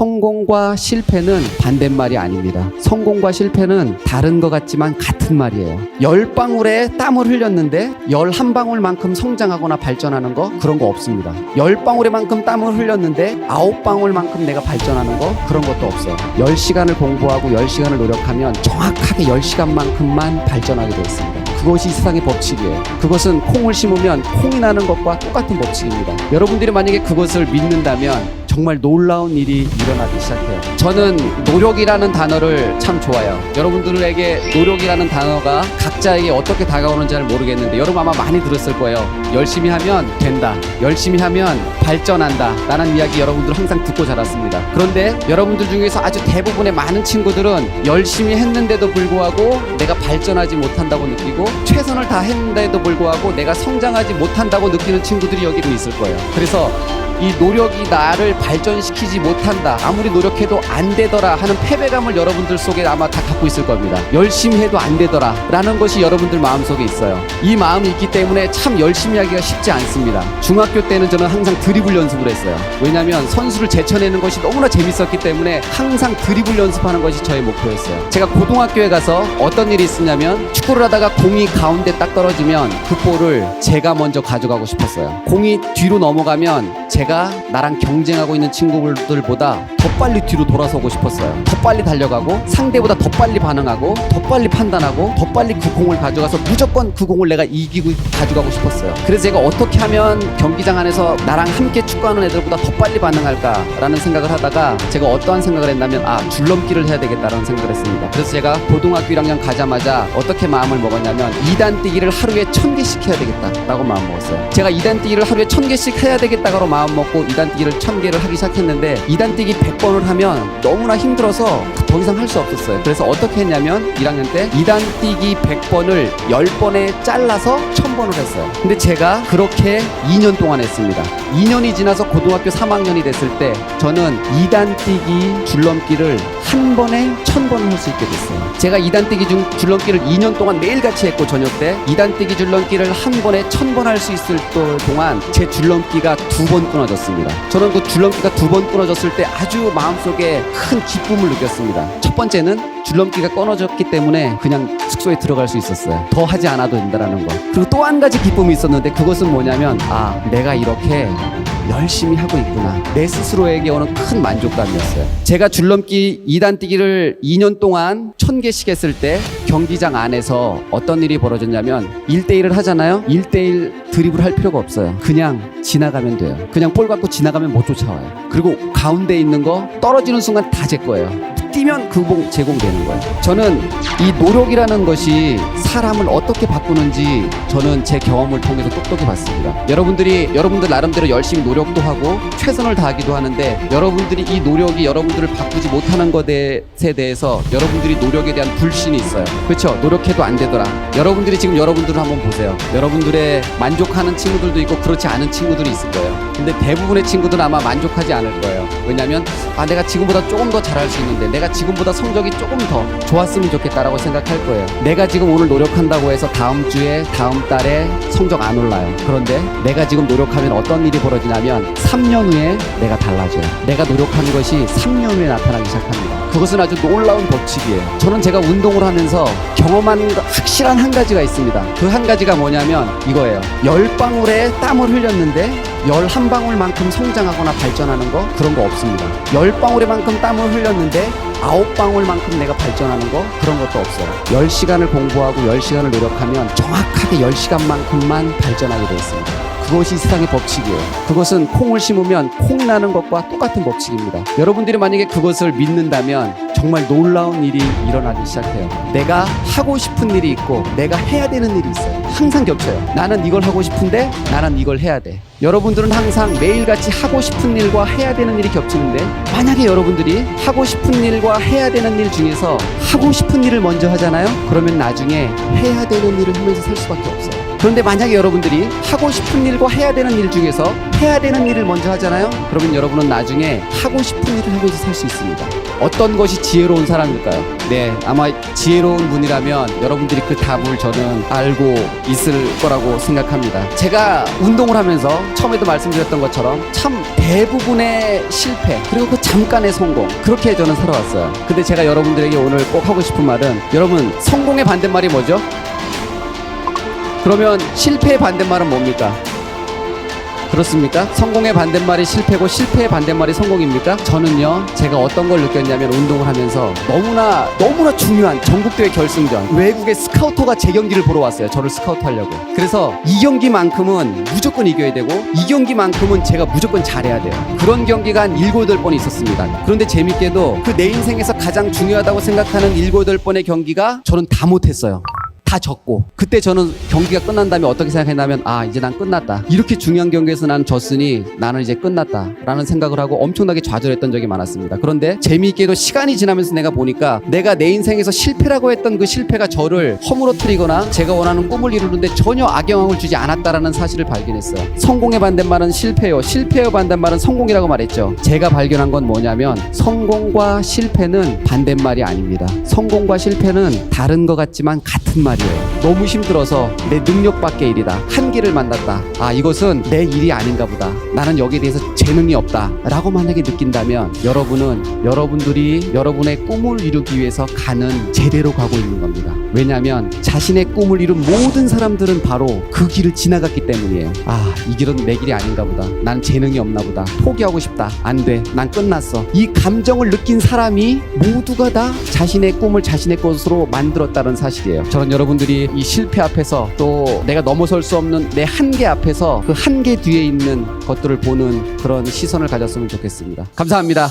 성공과 실패는 반대말이 아닙니다. 성공과 실패는 다른 것 같지만 같은 말이에요. 10방울의 땀을 흘렸는데 11방울만큼 성장하거나 발전하는 거 그런 거 없습니다. 10방울만큼 땀을 흘렸는데 9방울만큼 내가 발전하는 거 그런 것도 없어요. 10시간을 공부하고 10시간을 노력하면 정확하게 10시간만큼만 발전하게 되어 있습니다. 그것이 세상의 법칙이에요. 그것은 콩을 심으면 콩이 나는 것과 똑같은 법칙입니다. 여러분들이 만약에 그것을 믿는다면 정말 놀라운 일이 일어나기 시작해요. 저는 노력이라는 단어를 참 좋아해요. 여러분들에게 노력이라는 단어가 각자에게 어떻게 다가오는지 잘 모르겠는데 여러분 아마 많이 들었을 거예요. 열심히 하면 된다. 열심히 하면 발전한다. 라는 이야기 여러분들 항상 듣고 자랐습니다. 그런데 여러분들 중에서 아주 대부분의 많은 친구들은 열심히 했는데도 불구하고 내가 발전하지 못한다고 느끼고 최선을 다했는데도 불구하고 내가 성장하지 못한다고 느끼는 친구들이 여기도 있을 거예요. 그래서 이 노력이 나를 발전시키지 못한다, 아무리 노력해도 안 되더라 하는 패배감을 여러분들 속에 아마 다 갖고 있을 겁니다. 열심히 해도 안 되더라 라는 것이 여러분들 마음속에 있어요. 이 마음이 있기 때문에 참 열심히 하기가 쉽지 않습니다. 중학교 때는 저는 항상 드리블 연습을 했어요. 왜냐하면 선수를 제쳐내는 것이 너무나 재밌었기 때문에 항상 드리블 연습하는 것이 저의 목표였어요. 제가 고등학교에 가서 어떤 일이 있었냐면 축구를 하다가 공이 가운데 딱 떨어지면 그 볼을 제가 먼저 가져가고 싶었어요. 공이 뒤로 넘어가면 제가 나랑 경쟁하고 있는 친구들보다 더 빨리 뒤로 돌아서고 싶었어요. 더 빨리 달려가고 상대보다 더 빨리 반응하고 더 빨리 판단하고 더 빨리 그 공을 가져가서 무조건 그 공을 내가 이기고 가져가고 싶었어요. 그래서 제가 어떻게 하면 경기장 안에서 나랑 함께 축구하는 애들보다 더 빨리 반응할까라는 생각을 하다가 제가 어떠한 생각을 했냐면 줄넘기를 해야 되겠다라는 생각을 했습니다. 그래서 제가 고등학교 1학년 가자마자 어떻게 마음을 먹었냐면 2단 뛰기를 하루에 1000개씩 해야 되겠다라고 마음 먹었어요. 제가 2단 뛰기를 하루에 1000개씩 해야 되겠다고 마음 먹고 2단 뛰기를 1000개를 하기 시작했는데 2단 뛰기 100번을 하면 너무나 힘들어서 더 이상 할 수 없었어요. 그래서 어떻게 했냐면 1학년 때 2단 뛰기 100번을 10번에 잘라서 1000번을 했어요. 근데 제가 그렇게 2년 동안 했습니다. 2년이 지나서 고등학교 3학년이 됐을 때 저는 2단 뛰기 줄넘기를 한 번에 1000번을 할 수 있게 됐어요. 제가 2단 뛰기 줄넘기를 2년 동안 매일같이 했고 저녁 때 2단 뛰기 줄넘기를 한 번에 1000번 할 수 있을 동안 제 줄넘기가 2번 끊어졌습니다. 저는 그 줄넘기가 2번 끊어졌을 때 아주 마음속에 큰 기쁨을 느꼈습니다. 첫 번째는 줄넘기가 끊어졌기 때문에 그냥 숙소에 들어갈 수 있었어요. 더 하지 않아도 된다는 거. 그리고 또 한 가지 기쁨이 있었는데 그것은 뭐냐면 내가 이렇게 열심히 하고 있구나. 내 스스로에게 오는 큰 만족감이었어요. 제가 줄넘기 2단 뛰기를 2년 동안 1000개씩 했을 때 경기장 안에서 어떤 일이 벌어졌냐면 1대1을 하잖아요. 1대1 드리블 할 필요가 없어요. 그냥 지나가면 돼요. 그냥 볼 갖고 지나가면 못 쫓아와요. 그리고 가운데 있는 거 떨어지는 순간 다 제 거예요. 뛰면 그 공 제공되는 거예요. 저는 이 노력이라는 것이 사람을 어떻게 바꾸는지 저는 제 경험을 통해서 똑똑히 봤습니다. 여러분들 나름대로 열심히 노력도 하고 최선을 다하기도 하는데 여러분들이 이 노력이 여러분들을 바꾸지 못하는 것에 대해서 여러분들이 노력에 대한 불신이 있어요. 그렇죠? 노력해도 안 되더라. 여러분들이 지금 여러분들을 한번 보세요. 여러분들의 만족하는 친구들도 있고 그렇지 않은 친구들이 있을 거예요. 근데 대부분의 친구들은 아마 만족하지 않을 거예요. 왜냐하면 내가 지금보다 조금 더 잘할 수 있는데 내가 지금보다 성적이 조금 더 좋았으면 좋겠다라고 생각할 거예요. 내가 지금 오늘 노력한다고 해서 다음 주에 다음 달에 성적 안 올라요. 그런데 내가 지금 노력하면 어떤 일이 벌어지냐면 3년 후에 내가 달라져요. 내가 노력하는 것이 3년 후에 나타나기 시작합니다. 그것은 아주 놀라운 법칙이에요. 저는 제가 운동을 하면서 경험한 확실한 한 가지가 있습니다. 그 한 가지가 뭐냐면 이거예요. 10방울의 땀을 흘렸는데 11방울만큼 성장하거나 발전하는 거 그런 거 없습니다. 10방울만큼 땀을 흘렸는데 9방울만큼 내가 발전하는 거 그런 것도 없어요. 10시간을 공부하고 10시간을 노력하면 정확하게 10시간만큼만 발전하게 되어 있습니다. 그것이 세상의 법칙이에요. 그것은 콩을 심으면 콩이 나는 것과 똑같은 법칙입니다. 여러분들이 만약에 그것을 믿는다면 정말 놀라운 일이 일어나기 시작해요. 내가 하고 싶은 일이 있고 내가 해야 되는 일이 있어요. 항상 겹쳐요. 나는 이걸 하고 싶은데 나는 이걸 해야 돼. 여러분들은 항상 매일같이 하고 싶은 일과 해야 되는 일이 겹치는데 만약에 여러분들이 하고 싶은 일과 해야 되는 일 중에서 하고 싶은 일을 먼저 하잖아요. 그러면 나중에 해야 되는 일을 하면서 살 수밖에 없어요. 그런데 만약에 여러분들이 하고 싶은 일과 해야 되는 일 중에서 해야 되는 일을 먼저 하잖아요. 그러면 여러분은 나중에 하고 싶은 일을 하면서 살 수 있습니다. 어떤 것이 지혜로운 사람일까요? 네, 아마 지혜로운 분이라면 여러분들이 그 답을 저는 알고 있을 거라고 생각합니다. 제가 운동을 하면서 처음에도 말씀드렸던 것처럼 참 대부분의 실패 그리고 그 잠깐의 성공 그렇게 저는 살아왔어요. 근데 제가 여러분들에게 오늘 꼭 하고 싶은 말은 여러분 성공의 반대말이 뭐죠? 그러면 실패의 반대말은 뭡니까? 그렇습니까? 성공의 반대말이 실패고 실패의 반대말이 성공입니까? 저는요 제가 어떤 걸 느꼈냐면 운동을 하면서 너무나 중요한 전국대회 결승전 외국의 스카우터가 제 경기를 보러 왔어요. 저를 스카우트하려고. 그래서 이 경기만큼은 무조건 이겨야 되고 이 경기만큼은 제가 무조건 잘해야 돼요. 그런 경기가 한 7, 8번이 있었습니다. 그런데 재밌게도 그 내 인생에서 가장 중요하다고 생각하는 7, 8번의 경기가 저는 다 못했어요. 다 졌고 그때 저는 경기가 끝난 다음에 어떻게 생각했냐면 아 이제 난 끝났다. 이렇게 중요한 경기에서 나는 졌으니 나는 이제 끝났다 라는 생각을 하고 엄청나게 좌절했던 적이 많았습니다. 그런데 재미있게도 시간이 지나면서 내가 보니까 내가 내 인생에서 실패라고 했던 그 실패가 저를 허물어뜨리거나 제가 원하는 꿈을 이루는데 전혀 악영향을 주지 않았다라는 사실을 발견했어요. 성공의 반대말은 실패요, 실패의 반대말은 성공이라고 말했죠. 제가 발견한 건 뭐냐면 성공과 실패는 반대말이 아닙니다. 성공과 실패는 다른 것 같지만 같은 말이에요. 너무 힘들어서 내 능력 밖의 일이다. 한계를 만났다. 아 이것은 내 일이 아닌가 보다. 나는 여기에 대해서 재능이 없다 라고 만약에 느낀다면 여러분들이 여러분의 꿈을 이루기 위해서 가는 제대로 가고 있는 겁니다. 왜냐하면 자신의 꿈을 이룬 모든 사람들은 바로 그 길을 지나갔기 때문이에요. 아 이 길은 내 길이 아닌가 보다. 난 재능이 없나 보다. 포기하고 싶다. 안 돼. 난 끝났어. 이 감정을 느낀 사람이 모두가 다 자신의 꿈을 자신의 것으로 만들었다는 사실이에요. 저는 여러분들이 이 실패 앞에서 또 내가 넘어설 수 없는 내 한계 앞에서 그 한계 뒤에 있는 것들을 보는 그런 시선을 가졌으면 좋겠습니다. 감사합니다.